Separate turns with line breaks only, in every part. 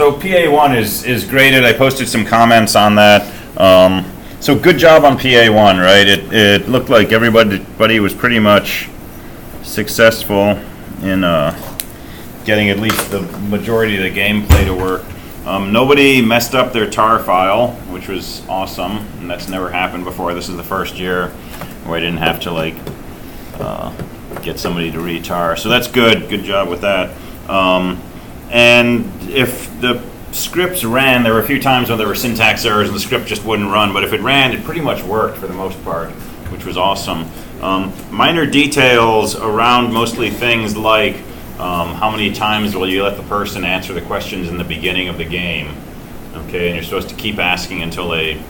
So PA1 is graded. I posted some comments on that. So good job on PA1, right? It looked like everybody was pretty much successful in getting at least the majority of the gameplay to work. Nobody messed up their tar file, which was awesome, and that's never happened before. This is the first year where I didn't have to like get somebody to retar. So that's good. Good job with that. And if the scripts ran, there were a few times when there were syntax errors and the script just wouldn't run, but if it ran, it pretty much worked for the most part, which was awesome. Minor details around mostly things like how many times will you let the person answer the questions in the beginning of the game, okay, and you're supposed to keep asking until they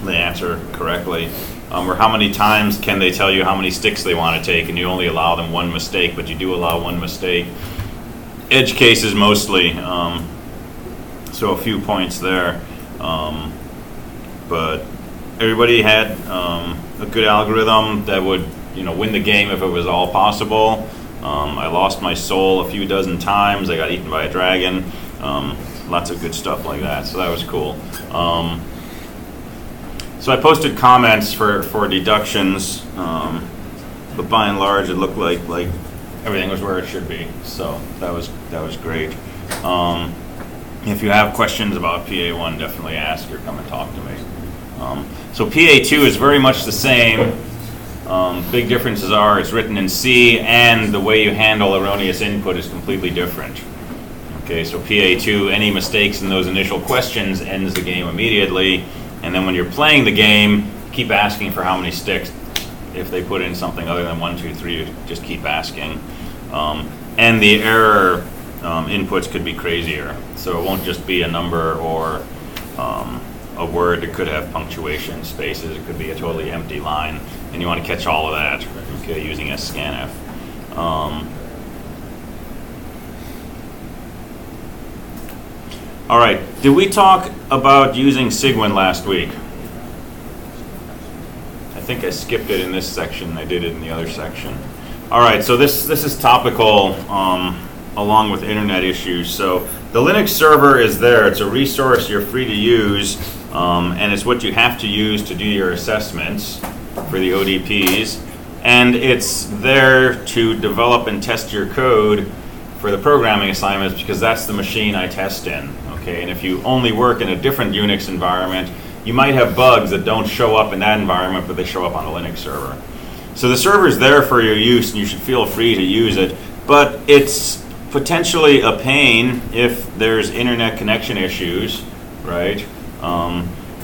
answer correctly, or how many times can they tell you how many sticks they want to take and you only allow them one mistake, but you do allow one mistake. Edge cases mostly, so a few points there, but everybody had a good algorithm that would win the game if it was all possible. I lost my soul a few dozen times. I got eaten by a dragon. Lots of good stuff like that, so that was cool. So I posted comments for deductions, but by and large it looked like everything was where it should be. So that was great. If you have questions about PA1, definitely ask or come and talk to me. So PA2 is very much the same. Big differences are it's written in C, and the way you handle erroneous input is completely different. Okay, so PA2, any mistakes in those initial questions ends the game immediately, and then when you're playing the game, keep asking for how many sticks. If they put in something other than 1, 2, 3, just keep asking. And the error inputs could be crazier, so it won't just be a number or a word. It could have punctuation, spaces, it could be a totally empty line, and you want to catch all of that, okay, using scanf. All right, did we talk about using cygwin last week? I think I skipped it in this section. I did it in the other section. All right, so this is topical along with internet issues. So the Linux server is there. It's a resource you're free to use, and it's what you have to use to do your assessments for the ODPs. And it's there to develop and test your code for the programming assignments, because that's the machine I test in. Okay, and if you only work in a different Unix environment, you might have bugs that don't show up in that environment, but they show up on the Linux server. So the server is there for your use, and you should feel free to use it, but it's potentially a pain if there's internet connection issues, right?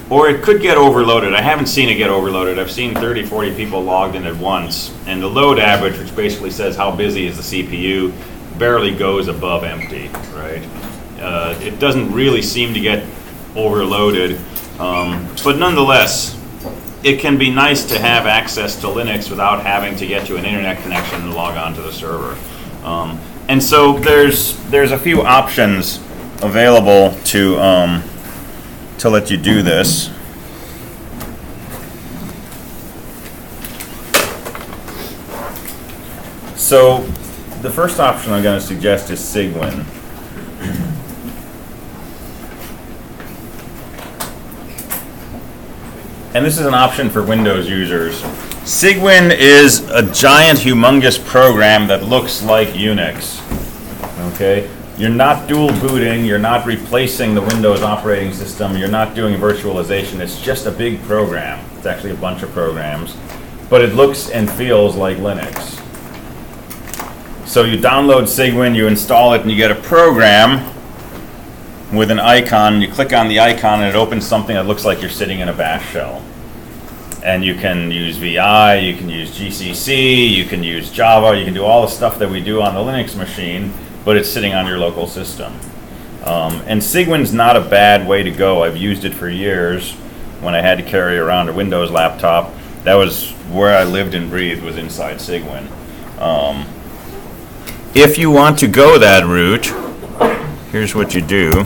Or it could get overloaded. I haven't seen it get overloaded. I've seen 30, 40 people logged in at once, and the load average, which basically says how busy is the CPU, barely goes above empty, right? It doesn't really seem to get overloaded, but nonetheless, it can be nice to have access to Linux without having to get to an internet connection and log on to the server. And so there's a few options available to let you do this. So the first option I'm going to suggest is cygwin. And this is an option for Windows users. Cygwin is a giant, humongous program that looks like Unix. Okay? You're not dual booting, you're not replacing the Windows operating system, you're not doing virtualization, it's just a big program. It's actually a bunch of programs, but it looks and feels like Linux. So you download cygwin, you install it, and you get a program with an icon. You click on the icon and it opens something that looks like you're sitting in a bash shell. And you can use VI, you can use GCC, you can use Java, you can do all the stuff that we do on the Linux machine, but it's sitting on your local system. And cygwin's not a bad way to go. I've used it for years when I had to carry around a Windows laptop. That was where I lived and breathed, was inside cygwin. If you want to go that route, here's what you do.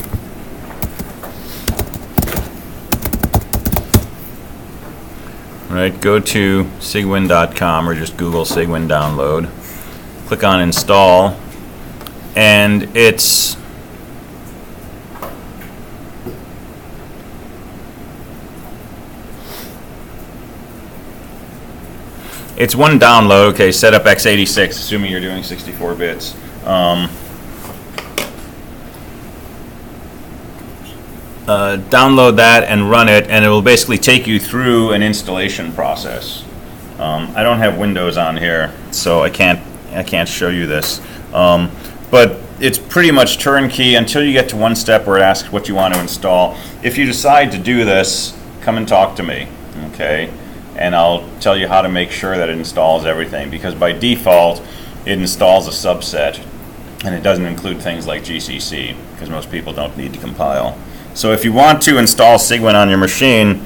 Right, go to cygwin.com or just Google cygwin download. Click on install, and it's It's one download. Okay, set up x86, assuming you're doing 64 bits. Download that and run it, and it will basically take you through an installation process. I don't have Windows on here, so I can't show you this. But it's pretty much turnkey until you get to one step where it asks what you want to install. If you decide to do this, come and talk to me, okay? And I'll tell you how to make sure that it installs everything, because by default it installs a subset and it doesn't include things like GCC, because most people don't need to compile. So if you want to install cygwin on your machine,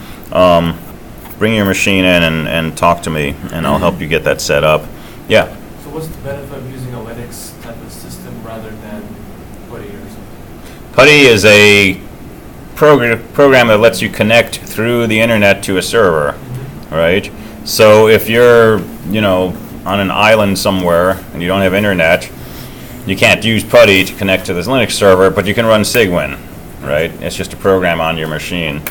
bring your machine in and talk to me, and I'll help you get that set up. Yeah?
So what's the benefit of using a Linux type of system rather than PuTTY or something?
PuTTY is a program that lets you connect through the internet to a server, right? So if you're, on an island somewhere and you don't have internet, you can't use PuTTY to connect to this Linux server, but you can run cygwin, right? It's just a program on your machine.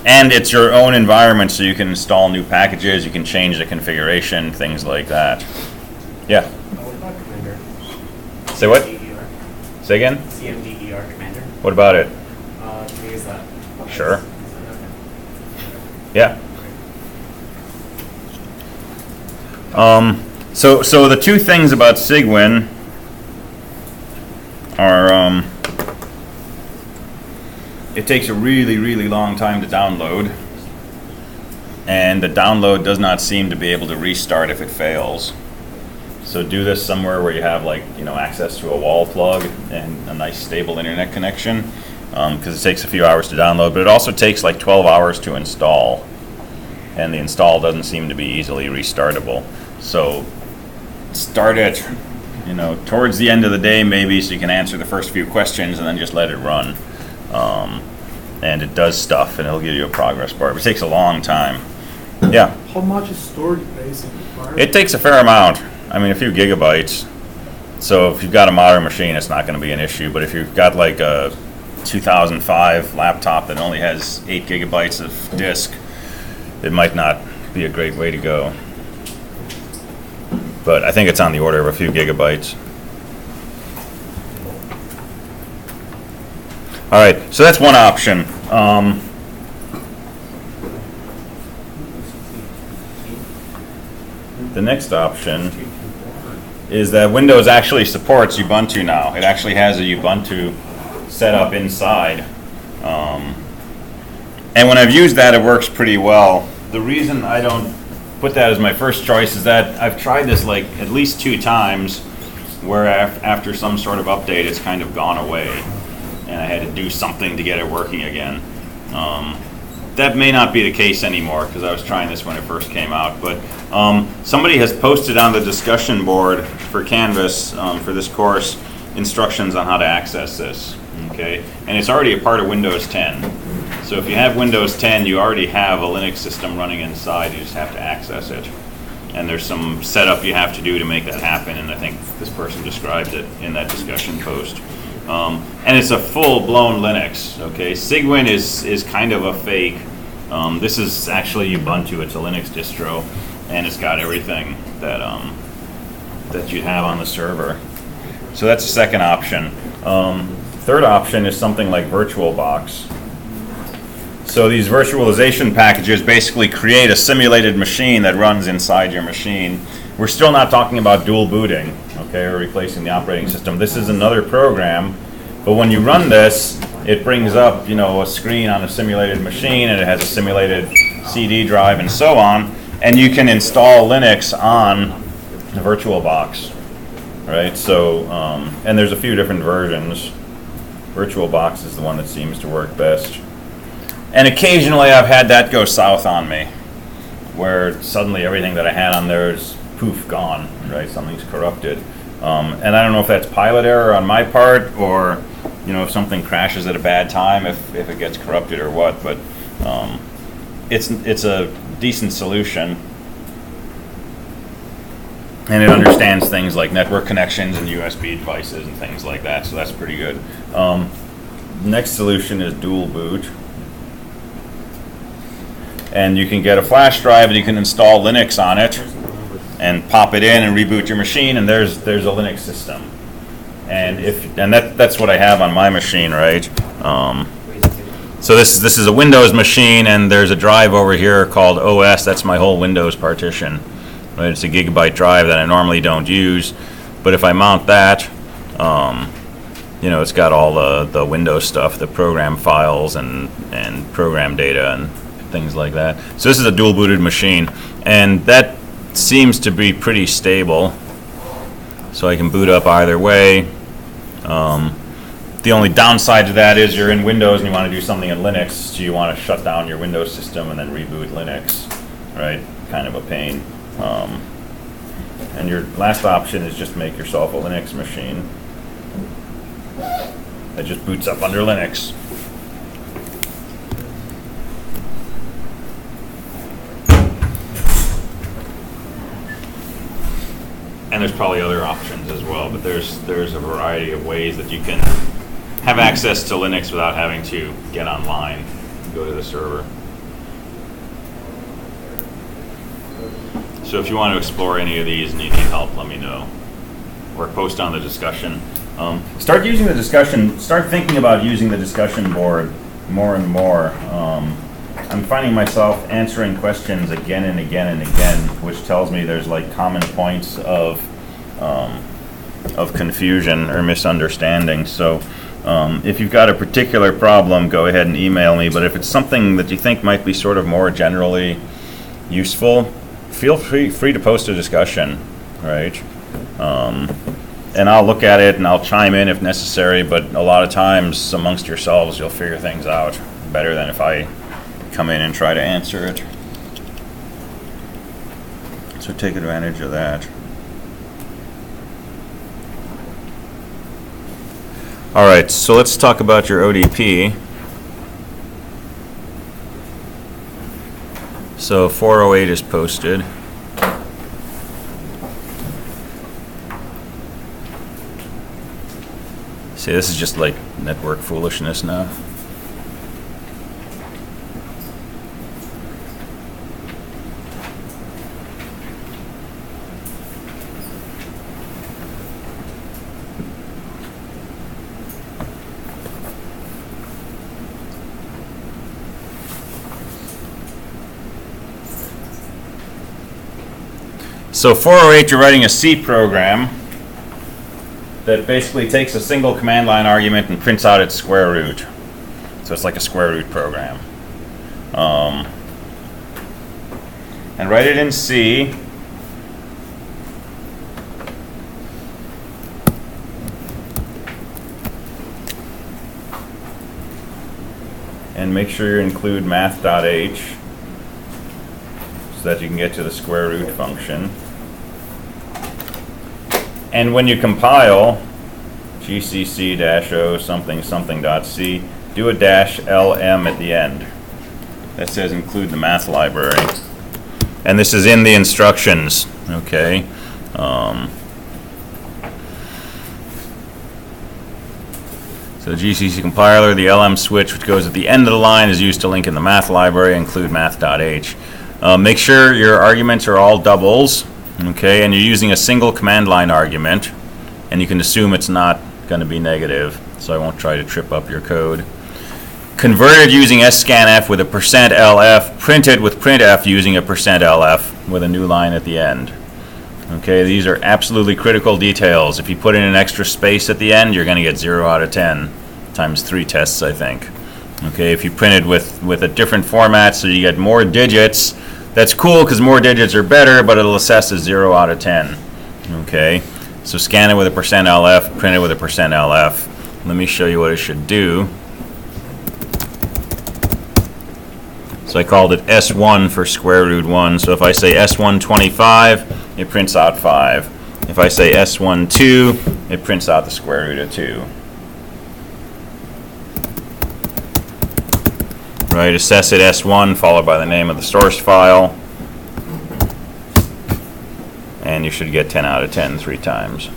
And it's your own environment, so you can install new packages, you can change the configuration, things like that. Yeah?
What about Commander?
Say what?
CMDER.
Say again?
CMDER Commander.
What about it?
Can we use that?
Sure.
Okay.
Yeah. So the two things about cygwin are it takes a really, really long time to download, and the download does not seem to be able to restart if it fails. So do this somewhere where you have access to a wall plug and a nice stable internet connection, because it takes a few hours to download, but it also takes like 12 hours to install, and the install doesn't seem to be easily restartable. So start it towards the end of the day maybe, so you can answer the first few questions and then just let it run. And it does stuff, and it'll give you a progress bar. But it takes a long time. Yeah?
How much storage space is required?
It takes a fair amount. I mean, a few gigabytes. So if you've got a modern machine, it's not going to be an issue. But if you've got like a 2005 laptop that only has 8 gigabytes of disk, it might not be a great way to go. But I think it's on the order of a few gigabytes. All right, so that's one option. The next option is that Windows actually supports Ubuntu now. It actually has a Ubuntu set up inside. And when I've used that, it works pretty well. The reason I don't put that as my first choice is that I've tried this like at least 2 times, where after some sort of update, it's kind of gone away, and I had to do something to get it working again. That may not be the case anymore, because I was trying this when it first came out, but somebody has posted on the discussion board for Canvas for this course instructions on how to access this, okay? And it's already a part of Windows 10. So if you have Windows 10, you already have a Linux system running inside, you just have to access it. And there's some setup you have to do to make that happen, and I think this person described it in that discussion post. And it's a full-blown Linux, okay? cygwin is kind of a fake. This is actually Ubuntu. It's a Linux distro, and it's got everything that that you have on the server. So that's the second option. Third option is something like VirtualBox. So these virtualization packages basically create a simulated machine that runs inside your machine. We're still not talking about dual booting, okay, or replacing the operating system. This is another program, but when you run this, it brings up, a screen on a simulated machine, and it has a simulated CD drive and so on, and you can install Linux on the VirtualBox, right? So, and there's a few different versions. VirtualBox is the one that seems to work best. And occasionally I've had that go south on me, where suddenly everything that I had on there is poof, gone, right? Something's corrupted. And I don't know if that's pilot error on my part, or if something crashes at a bad time, if it gets corrupted or what, but it's a decent solution. And it understands things like network connections and USB devices and things like that, so that's pretty good. Next solution is dual boot. And you can get a flash drive and you can install Linux on it and pop it in and reboot your machine, and there's a Linux system. And that's what I have on my machine, right? So this is a Windows machine, and there's a drive over here called OS. That's my whole Windows partition. Right? It's a gigabyte drive that I normally don't use, but if I mount that, it's got all the Windows stuff, the program files and program data and things like that. So this is a dual booted machine, and that seems to be pretty stable. So I can boot up either way. The only downside to that is you're in Windows and you want to do something in Linux, so you want to shut down your Windows system and then reboot Linux, right? Kind of a pain. And your last option is just make yourself a Linux machine that just boots up under Linux. And there's probably other options as well, but there's a variety of ways that you can have access to Linux without having to get online and go to the server. So if you want to explore any of these and you need help, let me know. Or post on the discussion. Start thinking about using the discussion board more and more. I'm finding myself answering questions again and again and again, which tells me there's like common points of confusion or misunderstanding. So if you've got a particular problem, go ahead and email me. But if it's something that you think might be sort of more generally useful, feel free to post a discussion, right? And I'll look at it and I'll chime in if necessary. But a lot of times amongst yourselves, you'll figure things out better than if I come in and try to answer it. So take advantage of that. All right, so let's talk about your ODP. So 408 is posted. See, this is just like network foolishness now. So 408, you're writing a C program that basically takes a single command line argument and prints out its square root. So it's like a square root program. And write it in C. And make sure you include math.h so that you can get to the square root function. And when you compile, gcc-o something something.c, do a -lm at the end. That says include the math library. And this is in the instructions, okay? So GCC compiler, the LM switch, which goes at the end of the line, is used to link in the math library, include math.h. Make sure your arguments are all doubles. Okay, and you're using a single command line argument, and you can assume it's not going to be negative, so I won't try to trip up your code. Converted using scanf with a %lf, printed with printf using a %lf with a new line at the end. Okay, these are absolutely critical details. If you put in an extra space at the end, you're going to get 0 out of 10, times 3 tests, I think. Okay, if you printed with a different format so you get more digits, that's cool because more digits are better, but it'll assess as 0 out of 10. Okay, so scan it with a %lf, print it with a %lf. Let me show you what it should do. So I called it S1 for square root 1. So if I say S125, it prints out 5. If I say S12, it prints out the square root of 2. Right, assess it S1 followed by the name of the source file, and you should get 10 out of 10 3 times.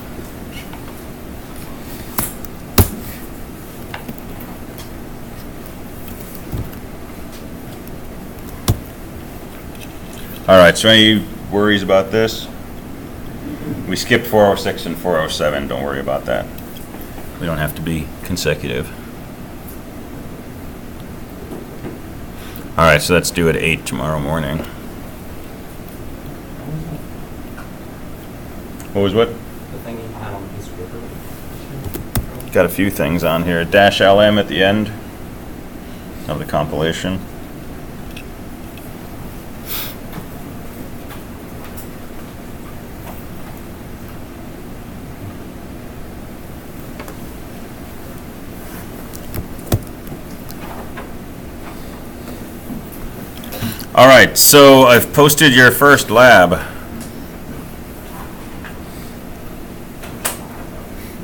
All right, so any worries about this? We skipped 406 and 407, don't worry about that. We don't have to be consecutive. All right, so let's do it 8 tomorrow morning. What was what?
The thing you had on the piece of paper.
Got a few things on here. -LM at the end of the compilation. All right, so I've posted your first lab.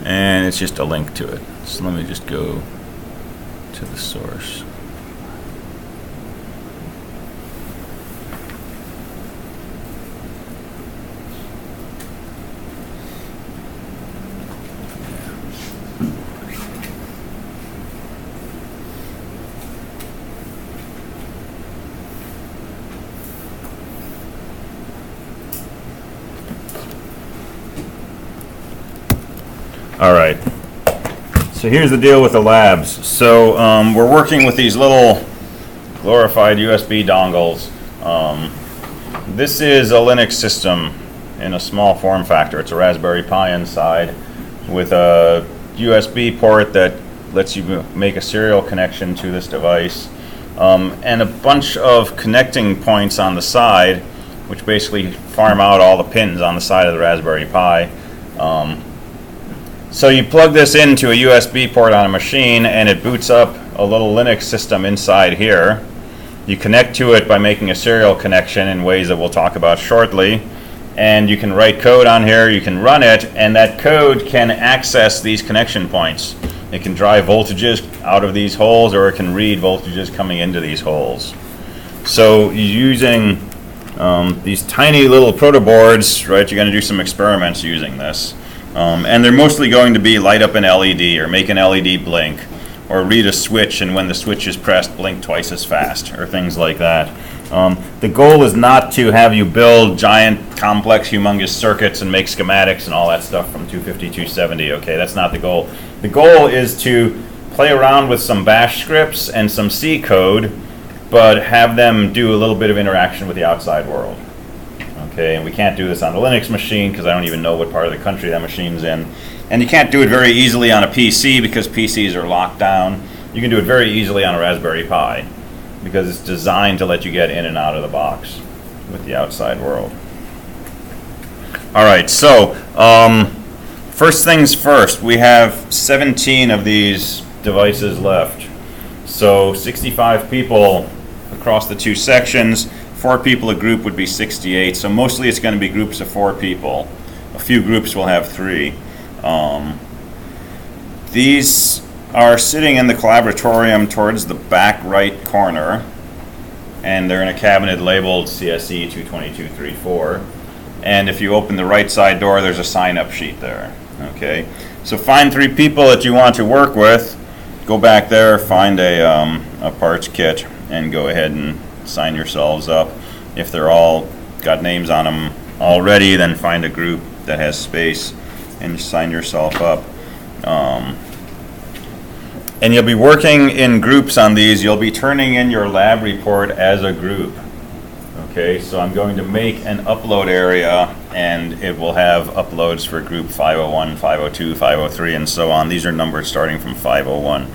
And it's just a link to it. So let me just go to the source. All right. So here's the deal with the labs. So we're working with these little glorified USB dongles. This is a Linux system in a small form factor. It's a Raspberry Pi inside with a USB port that lets you make a serial connection to this device, and a bunch of connecting points on the side, which basically farm out all the pins on the side of the Raspberry Pi. So you plug this into a USB port on a machine and it boots up a little Linux system inside here. You connect to it by making a serial connection in ways that we'll talk about shortly. And you can write code on here, you can run it, and that code can access these connection points. It can drive voltages out of these holes, or it can read voltages coming into these holes. So using these tiny little proto boards, right, you're going to do some experiments using this. And they're mostly going to be light up an LED or make an LED blink or read a switch, and when the switch is pressed, blink twice as fast or things like that. The goal is not to have you build giant, complex, humongous circuits and make schematics and all that stuff from 250, 270. Okay, that's not the goal. The goal is to play around with some bash scripts and some C code, but have them do a little bit of interaction with the outside world. Okay, and we can't do this on the Linux machine because I don't even know what part of the country that machine's in. And you can't do it very easily on a PC because PCs are locked down. You can do it very easily on a Raspberry Pi because it's designed to let you get in and out of the box with the outside world. All right, so first things first, we have 17 of these devices left. So 65 people across the two sections. 4 people a group would be 68, so mostly it's going to be groups of 4 people. A few groups will have 3. These are sitting in the collaboratorium towards the back right corner, and they're in a cabinet labeled CSE 22234. And if you open the right side door, there's a sign-up sheet there. Okay, so find 3 people that you want to work with. Go back there, find a parts kit, and go ahead and sign yourselves up. If they're all got names on them already, then find a group that has space and sign yourself up. And you'll be working in groups on these. You'll be turning in your lab report as a group. Okay, so I'm going to make an upload area, and it will have uploads for group 501, 502, 503, and so on. These are numbers starting from 501.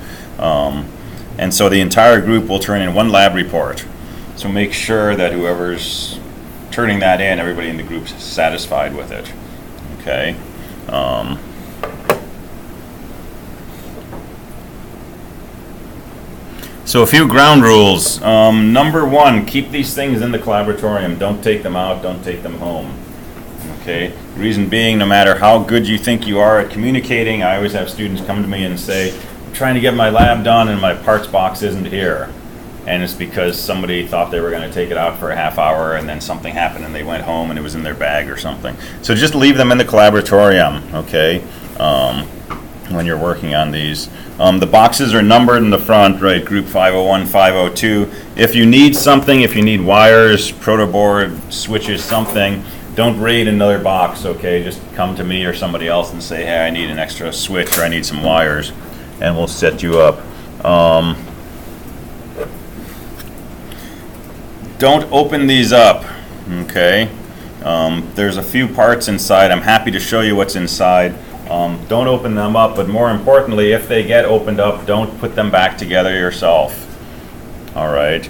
And so the entire group will turn in one lab report. So make sure that whoever's turning that in, everybody in the group's satisfied with it. Okay. So a few ground rules. Number 1, keep these things in the collaboratorium. Don't take them out, don't take them home. Okay. Reason being, no matter how good you think you are at communicating, I always have students come to me and say, I'm trying to get my lab done and my parts box isn't here. And it's because somebody thought they were going to take it out for a half hour and then something happened and they went home and it was in their bag or something. So just leave them in the collaboratorium, okay? when you're working on these. The boxes are numbered in the front, right? Group 501, 502. If you need something, if you need wires, protoboard, switches, something, don't raid another box, okay? Just come to me or somebody else and say, hey, I need an extra switch or I need some wires, and we'll set you up. Don't open these up, okay? There's a few parts inside. I'm happy to show you what's inside. Don't open them up, but more importantly, if they get opened up, don't put them back together yourself. All right.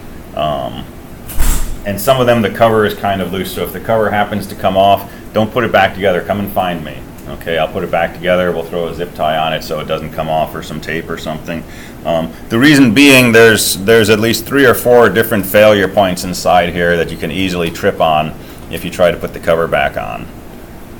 And some of them, the cover is kind of loose, so if the cover happens to come off, don't put it back together. Come and find me. Okay, I'll put it back together. We'll throw a zip tie on it so it doesn't come off, or some tape or something. The reason being, there's at least 3 or 4 different failure points inside here that you can easily trip on if you try to put the cover back on.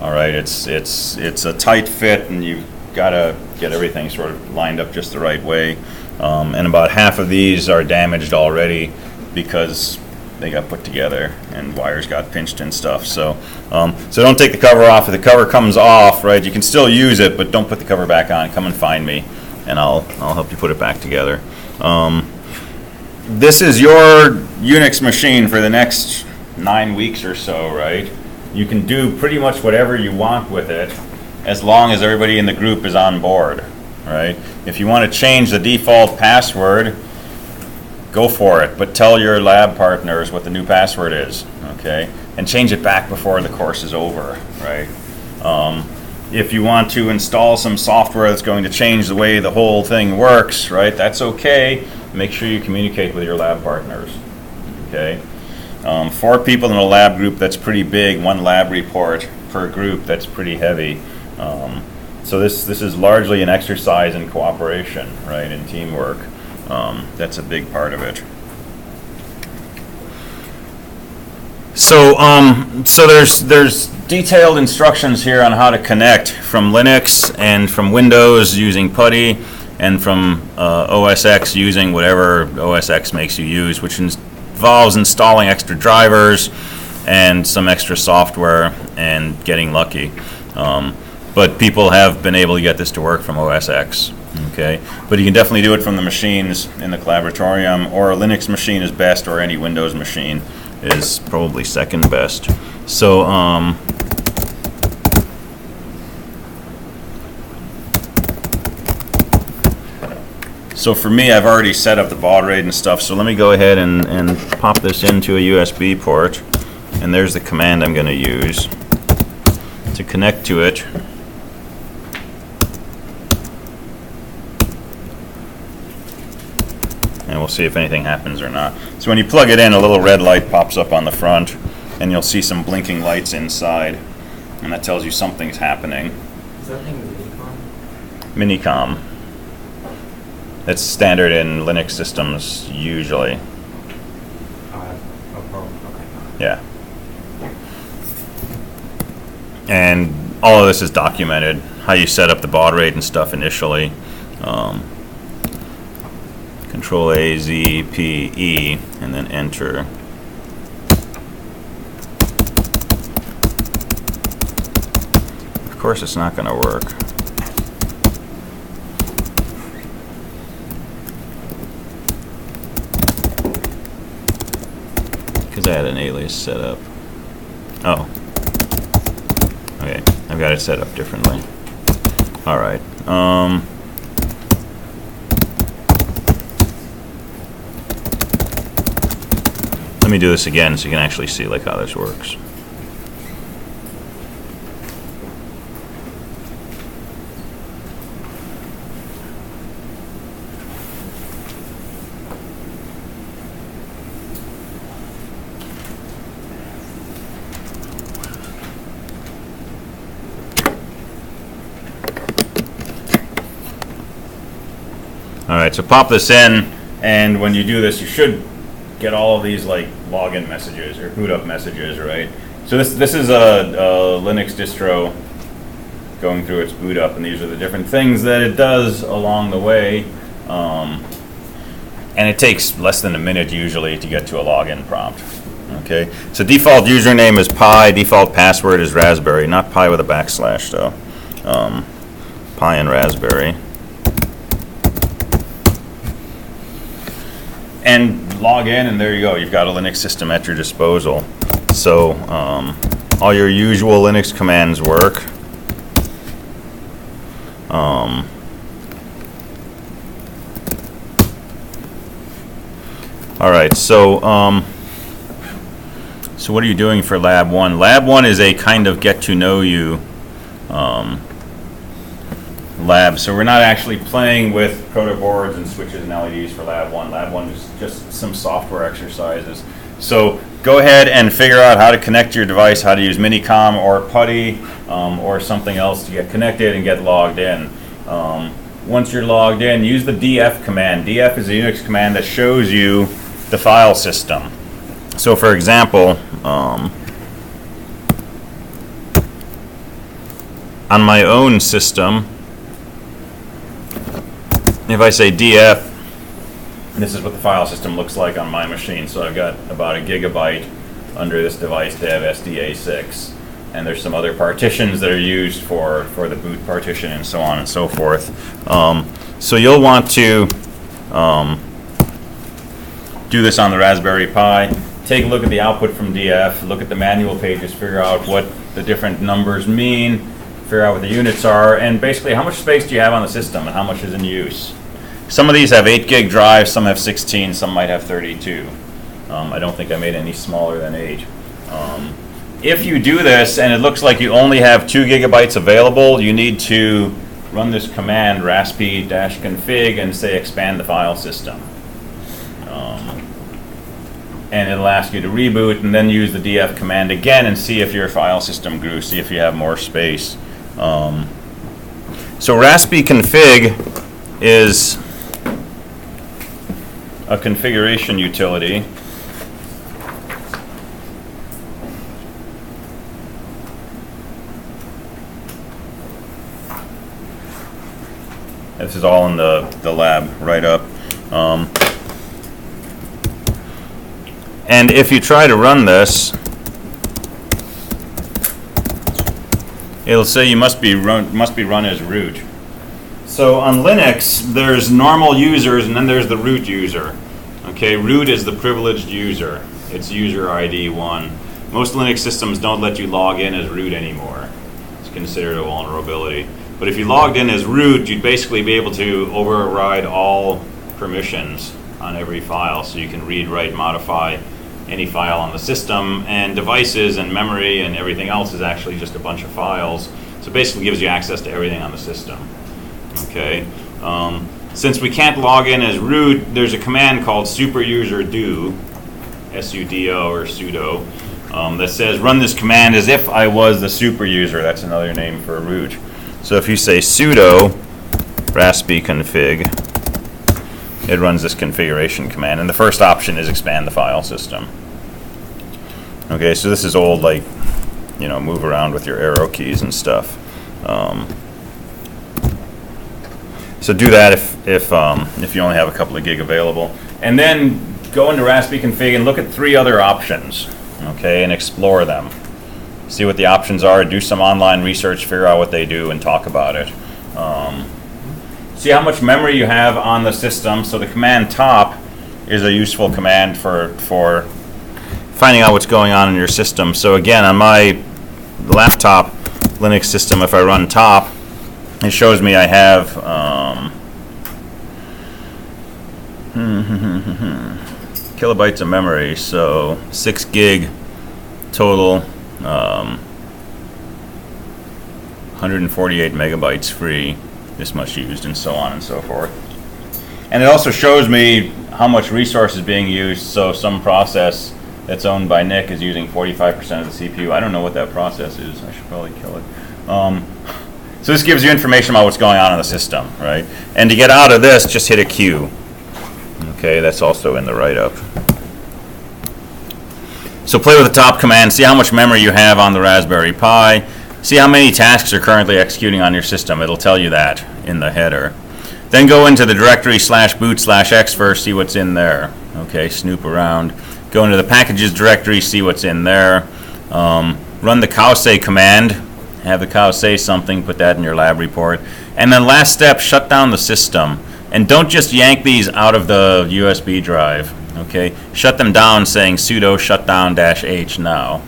All right, it's a tight fit, and you've got to get everything sort of lined up just the right way. And about half of these are damaged already because they got put together and wires got pinched and stuff. So don't take the cover off. If the cover comes off, right, you can still use it, but don't put the cover back on. Come and find me, and I'll help you put it back together. This is your Unix machine for the next 9 weeks or so, right? You can do pretty much whatever you want with it as long as everybody in the group is on board, right? If you want to change the default password, go for it, but tell your lab partners what the new password is, okay? And change it back before the course is over, right? If you want to install some software that's going to change the way the whole thing works, right, that's okay. Make sure you communicate with your lab partners, okay? 4 people in a lab group, that's pretty big. 1 lab report per group, that's pretty heavy. So this is largely an exercise in cooperation, right, in teamwork. That's a big part of it. So there's detailed instructions here on how to connect from Linux and from Windows using PuTTY, and from OS X using whatever OS X makes you use, which involves installing extra drivers and some extra software and getting lucky. But people have been able to get this to work from OS X. Okay, but you can definitely do it from the machines in the collaboratorium, or a Linux machine is best, or any Windows machine is probably second best. So for me, I've already set up the baud rate and stuff, so let me go ahead and pop this into a USB port, and there's the command I'm going to use to connect to it. And we'll see if anything happens or not. So when you plug it in, a little red light pops up on the front, and you'll see some blinking lights inside, and that tells you something's happening.
Is that thing
Minicom. It's standard in Linux systems usually.
Okay.
Yeah. And all of this is documented, how you set up the baud rate and stuff initially. Control A, Z, P, E, and then enter. Of course it's not going to work. Because I had an alias set up. Oh. Okay, I've got it set up differently. All right. Let me do this again so you can actually see like how this works. All right, so pop this in, and when you do this, you should get all of these like login messages or boot up messages, right? So this is a Linux distro going through its boot up, and these are the different things that it does along the way. And it takes less than a minute usually to get to a login prompt. Okay, so default username is Pi, default password is Raspberry, not Pi with a backslash though. Pi and Raspberry. And log in, and there you go. You've got a Linux system at your disposal. So all your usual Linux commands work. All right, so what are you doing for Lab 1? Lab 1 is a kind of get to know you lab. So we're not actually playing with proto boards and switches and LEDs for Lab 1. Lab 1 is just some software exercises. So go ahead and figure out how to connect your device, how to use Minicom or PuTTY or something else to get connected and get logged in. Once you're logged in, use the df command. Df is a Unix command that shows you the file system. So for example, on my own system, if I say df, this is what the file system looks like on my machine. So I've got about 1 gigabyte under this device to have SDA6. And there's some other partitions that are used for the boot partition and so on and so forth. So you'll want to do this on the Raspberry Pi. Take a look at the output from DF, look at the manual pages, figure out what the different numbers mean, figure out what the units are, and basically how much space do you have on the system and how much is in use. Some of these have 8 gig drives, some have 16, some might have 32. I don't think I made any smaller than 8. If you do this and it looks like you only have 2 gigabytes available, you need to run this command raspi-config and say expand the file system. And it'll ask you to reboot and then use the df command again and see if your file system grew, see if you have more space. So raspi-config is a configuration utility. This is all in the lab write-up. And if you try to run this, it'll say you must be run as root. So on Linux, there's normal users and then there's the root user. Okay, root is the privileged user. It's user ID 1. Most Linux systems don't let you log in as root anymore. It's considered a vulnerability. But if you logged in as root, you'd basically be able to override all permissions on every file. So you can read, write, modify any file on the system, and devices and memory and everything else is actually just a bunch of files. So it basically gives you access to everything on the system. Okay. Since we can't log in as root, there's a command called superuserdo, S-U-D-O or sudo, that says run this command as if I was the super user. That's another name for root. So if you say sudo raspi-config, it runs this configuration command, and the first option is expand the file system. Okay, so this is old, like, you know, move around with your arrow keys and stuff. So do that if you only have a couple of gig available, and then go into raspi-config and look at 3 other options, okay, and explore them. See what the options are, do some online research, figure out what they do, and talk about it. See how much memory you have on the system. So the command top is a useful command for finding out what's going on in your system. So again, on my laptop Linux system, if I run top, it shows me I have kilobytes of memory, so 6 gig total, 148 megabytes free, this much used, and so on and so forth. And it also shows me how much resource is being used. So some process that's owned by Nick is using 45% of the CPU. I don't know what that process is. I should probably kill it. So this gives you information about what's going on in the system, right? And to get out of this, just hit a Q. Okay, that's also in the write-up. So play with the top command, see how much memory you have on the Raspberry Pi, see how many tasks are currently executing on your system. It'll tell you that in the header. Then go into the directory /boot/x first, see what's in there. Okay, snoop around. Go into the packages directory, see what's in there. Run the cowsay command, have the cow say something, put that in your lab report. And then last step, shut down the system. And don't just yank these out of the USB drive, okay? Shut them down saying sudo shutdown-h now.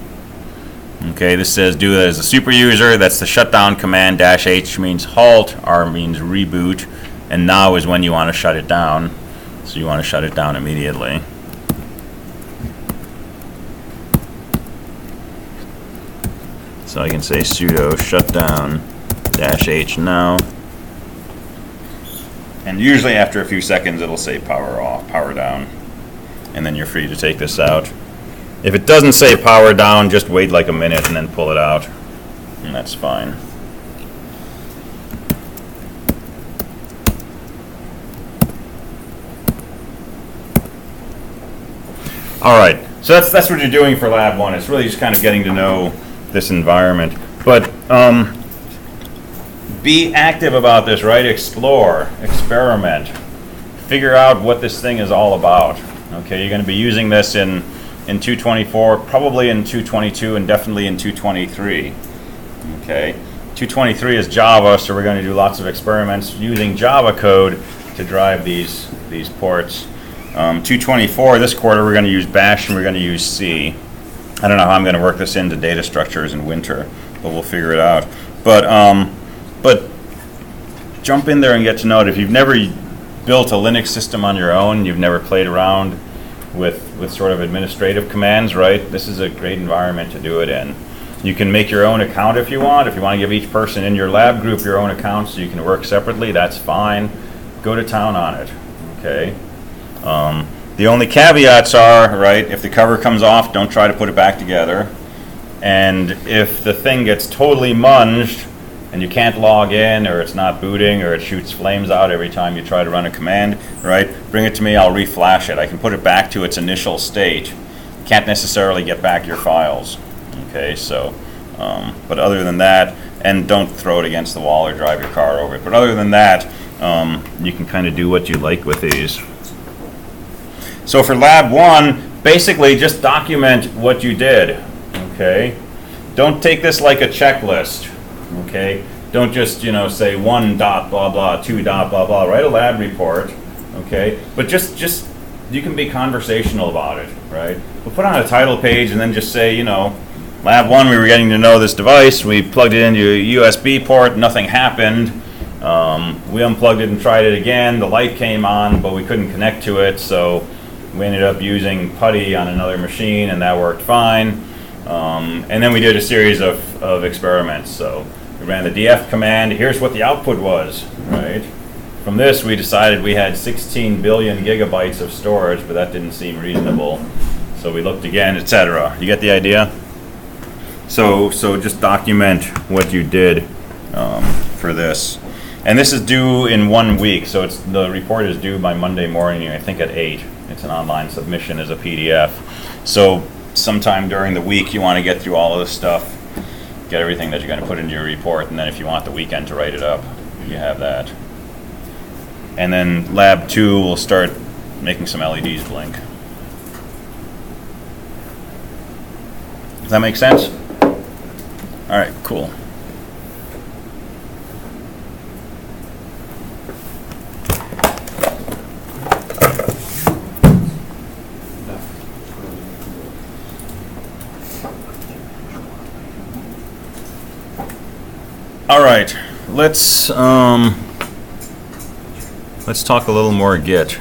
Okay, this says do that as a super user. That's the shutdown command. -h means halt, R means reboot, and now is when you want to shut it down. So you want to shut it down immediately. So I can say sudo shutdown-h now. And usually after a few seconds it'll say power off, power down. And then you're free to take this out. If it doesn't say power down, just wait like a minute and then pull it out. And that's fine. All right, so that's what you're doing for Lab 1. It's really just kind of getting to know this environment. But be active about this, right? Explore, experiment, figure out what this thing is all about. Okay, you're going to be using this in 224, probably in 222, and definitely in 223. Okay, 223 is Java, so we're going to do lots of experiments using Java code to drive these ports. 224, this quarter, we're going to use Bash and we're going to use C. I don't know how I'm going to work this into data structures in winter, but we'll figure it out. But jump in there and get to know it. If you've never built a Linux system on your own, you've never played around with sort of administrative commands, right? This is a great environment to do it in. You can make your own account if you want. If you want to give each person in your lab group your own account so you can work separately, that's fine. Go to town on it, okay? The only caveats are, right, if the cover comes off, don't try to put it back together. And if the thing gets totally munged and you can't log in, or it's not booting, or it shoots flames out every time you try to run a command, right, bring it to me, I'll reflash it. I can put it back to its initial state. Can't necessarily get back your files. Okay, so, but other than that, and don't throw it against the wall or drive your car over it. But other than that, you can kind of do what you like with these. So for Lab 1, basically just document what you did, okay? Don't take this like a checklist, okay? Don't just, say 1 dot blah blah, 2 dot blah blah. Write a lab report, okay? But just you can be conversational about it, right? We'll put on a title page and then just say, Lab 1, we were getting to know this device. We plugged it into a USB port. Nothing happened. We unplugged it and tried it again. The light came on, but we couldn't connect to it, so we ended up using PuTTY on another machine, and that worked fine. And then we did a series of experiments. So we ran the df command. Here's what the output was, right? From this, we decided we had 16 billion gigabytes of storage, but that didn't seem reasonable. So we looked again, etc. You get the idea? So just document what you did for this. And this is due in 1 week, so the report is due by Monday morning, I think at 8. It's an online submission as a PDF. So sometime during the week you want to get through all of this stuff, get everything that you're going to put into your report, and then if you want the weekend to write it up, you have that. And then Lab 2 will start making some LEDs blink. Does that make sense? All right, cool. All right, let's talk a little more Git.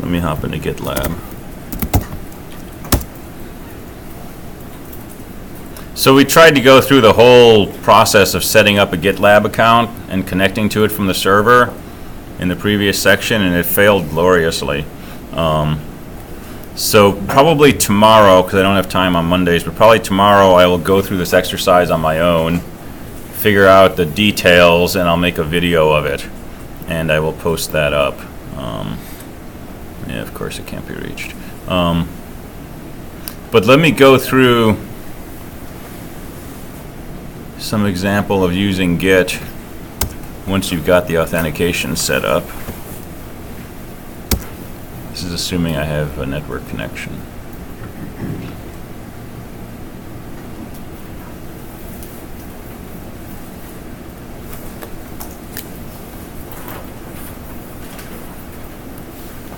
Let me hop into GitLab. So we tried to go through the whole process of setting up a GitLab account and connecting to it from the server in the previous section, and it failed gloriously. So probably tomorrow, because I don't have time on Mondays, but probably tomorrow I will go through this exercise on my own, figure out the details, and I'll make a video of it, and I will post that up. Yeah, of course it can't be reached. But let me go through some example of using Git once you've got the authentication set up. This is assuming I have a network connection.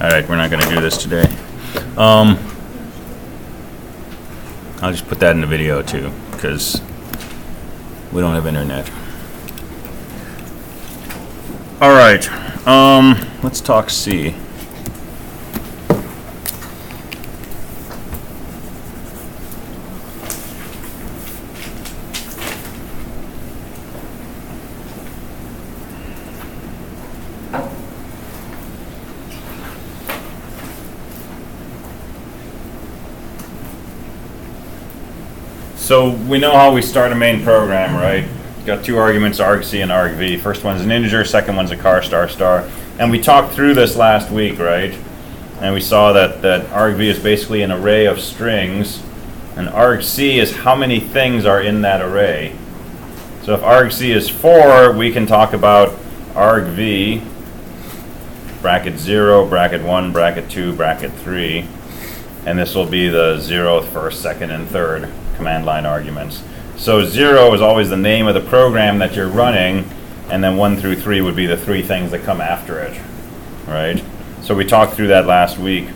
All right, we're not going to do this today. I'll just put that in the video too, because we don't have internet. All right, let's talk C. So we know how we start a main program, right? Got two arguments, argc and argv. First one's an integer, second one's a char star star. And we talked through this last week, right? And we saw that argv is basically an array of strings, and argc is how many things are in that array. So if argc is 4, we can talk about argv, bracket 0, bracket 1, bracket 2, bracket 3. And this will be the 0th, 1st, 2nd, and 3rd command line arguments. So 0 is always the name of the program that you're running, and then 1 through 3 would be the 3 things that come after it, right? So we talked through that last week.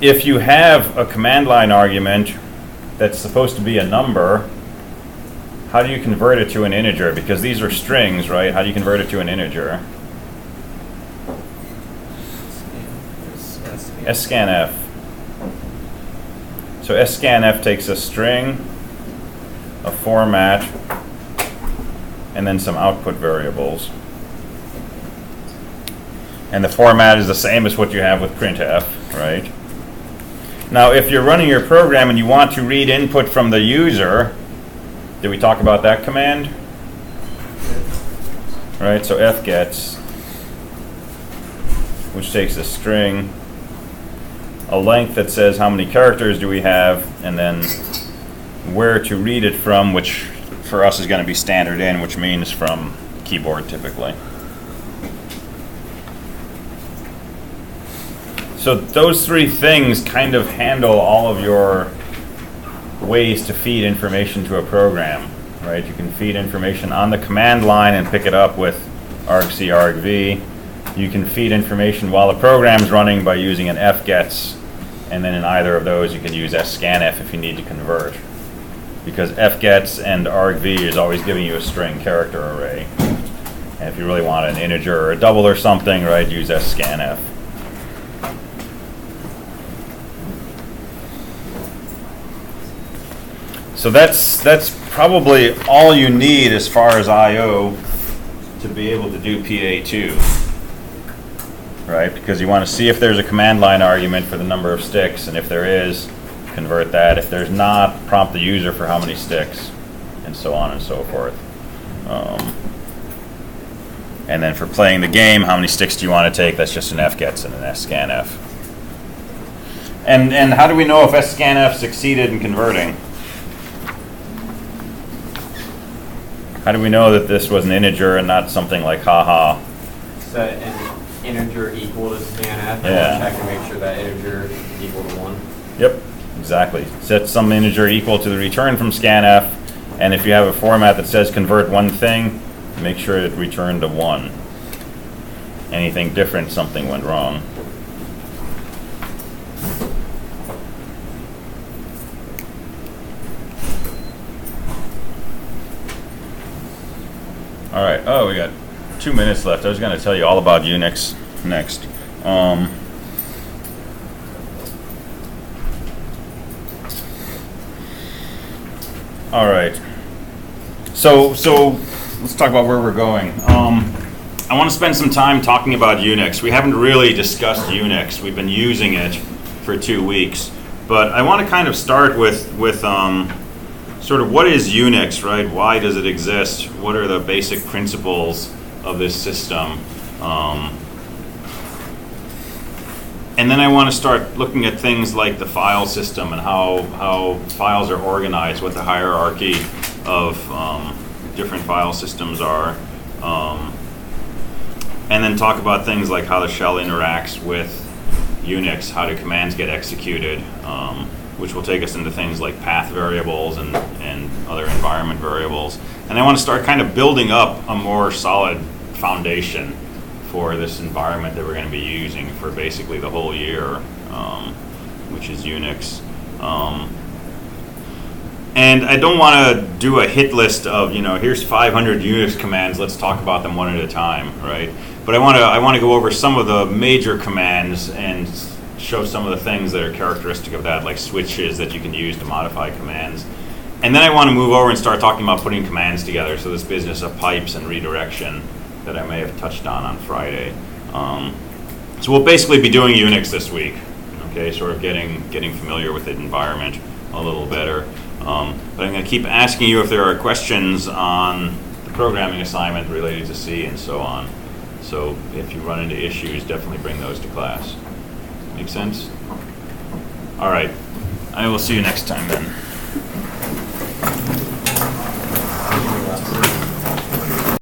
If you have a command line argument that's supposed to be a number, how do you convert it to an integer? Because these are strings, right? How do you convert it to an integer? scanf. So scanf takes a string, a format, and then some output variables. And the format is the same as what you have with printf, right? Now, if you're running your program and you want to read input from the user, did we talk about that command? Right, so fgets, which takes a string, a length that says how many characters do we have, and then where to read it from, which for us is going to be standard in, which means from keyboard typically. So those 3 things kind of handle all of your ways to feed information to a program, right? You can feed information on the command line and pick it up with argc, argv. You can feed information while the program's running by using an fgets, and then in either of those you can use scanf if you need to convert. Because fgets and argv is always giving you a string character array. And if you really want an integer or a double or something, right, use scanf. So that's probably all you need as far as I/O to be able to do PA2, right? Because you want to see if there's a command line argument for the number of sticks, and if there is, convert that. If there's not, prompt the user for how many sticks, and so on and so forth. And then for playing the game, how many sticks do you want to take? That's just an fgets and an scanf. And how do we know if scanf succeeded in converting? How do we know that this was an integer and not something like haha?
Set an integer equal to scanf,
Yeah.
and check to make sure that integer is equal to 1.
Yep, exactly. Set some integer equal to the return from scanf, and if you have a format that says convert one thing, make sure it returned to 1. Anything different, something went wrong. All right. Oh, we got 2 minutes left. I was going to tell you all about Unix next. All right. So let's talk about where we're going. I want to spend some time talking about Unix. We haven't really discussed Unix. We've been using it for 2 weeks, but I want to kind of start with sort of what is Unix, right? Why does it exist? What are the basic principles of this system? And then I want to start looking at things like the file system and how files are organized, what the hierarchy of different file systems are. And then talk about things like how the shell interacts with Unix, how do commands get executed, which will take us into things like path variables and other environment variables. And I want to start kind of building up a more solid foundation for this environment that we're going to be using for basically the whole year, which is Unix. And I don't want to do a hit list of, here's 500 Unix commands, let's talk about them one at a time, right? But I want to go over some of the major commands and show some of the things that are characteristic of that, like switches that you can use to modify commands. And then I want to move over and start talking about putting commands together, so this business of pipes and redirection that I may have touched on Friday. So we'll basically be doing Unix this week, okay, sort of getting familiar with the environment a little better. But I'm going to keep asking you if there are questions on the programming assignment related to C and so on. So if you run into issues, definitely bring those to class. Make sense? All right. I will see you next time then.